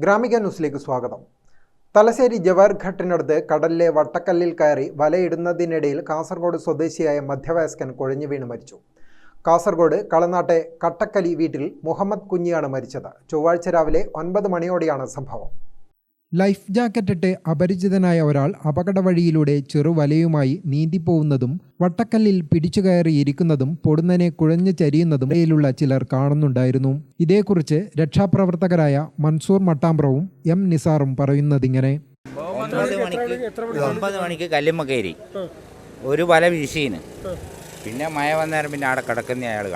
ഗ്രാമിക ന്യൂസിലേക്ക് സ്വാഗതം. തലശ്ശേരി ജവാർഘട്ടിനടുത്ത് കടലിലെ വട്ടക്കല്ലിൽ കയറി വലയിടുന്നതിനിടയിൽ കാസർഗോഡ് സ്വദേശിയായ മധ്യവയസ്കൻ കുഴഞ്ഞു വീണ് മരിച്ചു. കാസർഗോഡ് കളനാട്ടെ കട്ടക്കലി വീട്ടിൽ മുഹമ്മദ് കുഞ്ഞിയാണ് മരിച്ചത്. ചൊവ്വാഴ്ച രാവിലെ 9 മണിയോടെയാണ് സംഭവം. ലൈഫ് ജാക്കറ്റിട്ട് അപരിചിതനായ ഒരാൾ അപകടവഴിയിലൂടെ ചെറുവലയുമായി നീന്തിപ്പോകുന്നതും വട്ടക്കല്ലിൽ പിടിച്ചുകയറിയിരിക്കുന്നതും പൊടുന്നനെ കുഴഞ്ഞു ചരിയുന്നതും ഇടയിലുള്ള ചിലർ കാണുന്നുണ്ടായിരുന്നു. ഇതേക്കുറിച്ച് രക്ഷാപ്രവർത്തകരായ മൻസൂർ മട്ടാമ്പ്രവും എം നിസാറും പറയുന്നതിങ്ങനെ: 9 മണിക്ക് കല്ലുമ്മ കയറി ഒരു വല വീശീന്. പിന്നെ മഴ വന്നേരം പിന്നെ അവിടെ കിടക്കുന്ന അയാൾ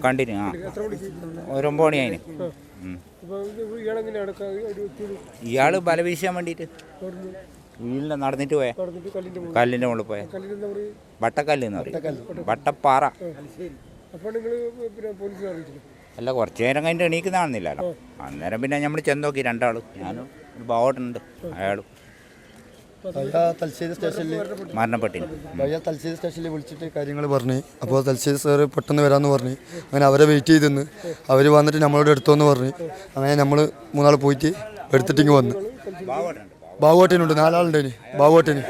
കണ്ടിന്. ഒരു 9 മണിയായിന്. ഇയാള് വല വീശാൻ വേണ്ടിയിട്ട് വീടിൻ്റെ നടന്നിട്ട് പോയ കല്ലിൻ്റെ മുകളിൽ പോയ വട്ടക്കല്ല് എന്ന് പറയും, വട്ടപ്പാറ. അല്ല, കുറച്ച് നേരം കഴിഞ്ഞിട്ട് എണീക്കുന്നതാണെന്നില്ലല്ലോ. അന്നേരം പിന്നെ നമ്മൾ ചെന്ന് നോക്കി, രണ്ടാളും, ഞാനും ഒരു ബാവോട്ടുണ്ട്, അയാളും തലശ്ശേരി സ്റ്റേഷനിൽ മരണപ്പെട്ടിന്. തലശ്ശേരി സ്റ്റേഷനിൽ വിളിച്ചിട്ട് കാര്യങ്ങൾ പറഞ്ഞു. അപ്പോൾ തലശ്ശേരി സാറ് പെട്ടെന്ന് വരാമെന്ന് പറഞ്ഞു. അങ്ങനെ അവരെ വെയിറ്റ് ചെയ്തെന്ന് അവർ വന്നിട്ട് നമ്മളോട് എടുത്തോന്ന് പറഞ്ഞു. അങ്ങനെ നമ്മൾ 3 ആൾ പോയിട്ട് എടുത്തിട്ടിങ്ങ് വന്നു. ബാവോട്ടനുണ്ട്, 4 ആളുണ്ടേന് ബാവോട്ടന്.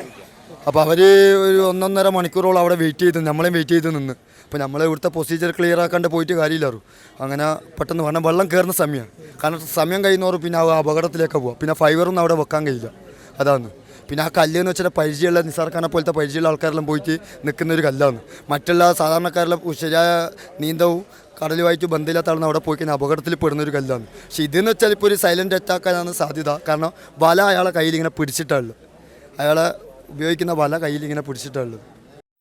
അപ്പോൾ അവർ ഒരു 1.5 മണിക്കൂറോളം അവിടെ വെയിറ്റ് ചെയ്ത്, നമ്മളെയും വെയിറ്റ് ചെയ്ത് നിന്ന്. അപ്പോൾ നമ്മൾ ഇവിടുത്തെ പ്രൊസീജിയർ ക്ലിയർ ആക്കാണ്ട് പോയിട്ട് കാര്യമില്ലായിരുന്നു. അങ്ങനെ പെട്ടെന്ന് പറഞ്ഞാൽ വെള്ളം കയറുന്ന സമയമാണ്. കാരണം സമയം കഴിയുന്നവർ പിന്നെ ആ അപകടത്തിലേക്ക് പോവാം. പിന്നെ ഫൈബറൊന്നും അവിടെ വെക്കാൻ കഴിയില്ല. അതാണ്. പിന്നെ ആ കല്ല് എന്ന് വെച്ചാൽ പരിചയമുള്ള നിസാർഖാനെ പോലത്തെ പരിചയമുള്ള ആൾക്കാരെല്ലാം പോയിട്ട് നിൽക്കുന്ന ഒരു കല്ലാണ്. മറ്റുള്ള സാധാരണക്കാരെല്ലാം ശരിയായ നീന്തവും കടലുമായിട്ട് ബന്ധമില്ലാത്ത ആളെന്ന് അവിടെ പോയി കഴിഞ്ഞാൽ അപകടത്തിൽ പെടുന്നൊരു കല്ലാണ്. പക്ഷേ ഇതെന്ന് വെച്ചാൽ ഇപ്പോൾ ഒരു സൈലൻ്റ് അറ്റാക്കാനാണ് സാധ്യത. കാരണം വല അയാളെ കയ്യിൽ ഇങ്ങനെ പിടിച്ചിട്ടുള്ളത്, അയാളെ ഉപയോഗിക്കുന്ന വല കയ്യിൽ ഇങ്ങനെ പിടിച്ചിട്ടുള്ളത്.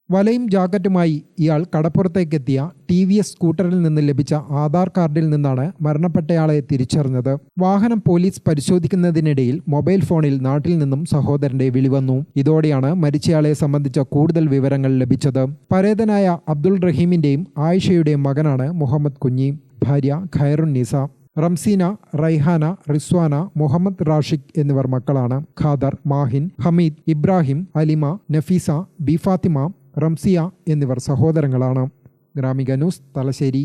വലയും ജാക്കറ്റുമായി ഇയാൾ കടപ്പുറത്തേക്കെത്തിയ TVS സ്കൂട്ടറിൽ നിന്ന് ലഭിച്ച ആധാർ കാർഡിൽ നിന്നാണ് മരണപ്പെട്ടയാളെ തിരിച്ചറിഞ്ഞത്. വാഹനം പോലീസ് പരിശോധിക്കുന്നതിനിടയിൽ മൊബൈൽ ഫോണിൽ നാട്ടിൽ നിന്നും സഹോദരന്റെ വിളി വന്നു. ഇതോടെയാണ് മരിച്ചയാളെ സംബന്ധിച്ച കൂടുതൽ വിവരങ്ങൾ ലഭിച്ചത്. പരേതനായ അബ്ദുൾ റഹീമിന്റെയും ആയിഷയുടെയും മകനാണ് മുഹമ്മദ് കുഞ്ഞി. ഭാര്യ ഖൈറുന്നിസ. റംസീന, റൈഹാന, റിസ്വാന, മുഹമ്മദ് റാഷിഖ് എന്നിവർ മക്കളാണ്. ഖാദർ, മാഹിൻ, ഹമീദ്, ഇബ്രാഹിം, അലിമ, നഫീസ, ബി ഫാത്തിമ, റംസിയ എന്നിവർ സഹോദരങ്ങളാണ്. ഗ്രാമിക ന്യൂസ്, തലശ്ശേരി.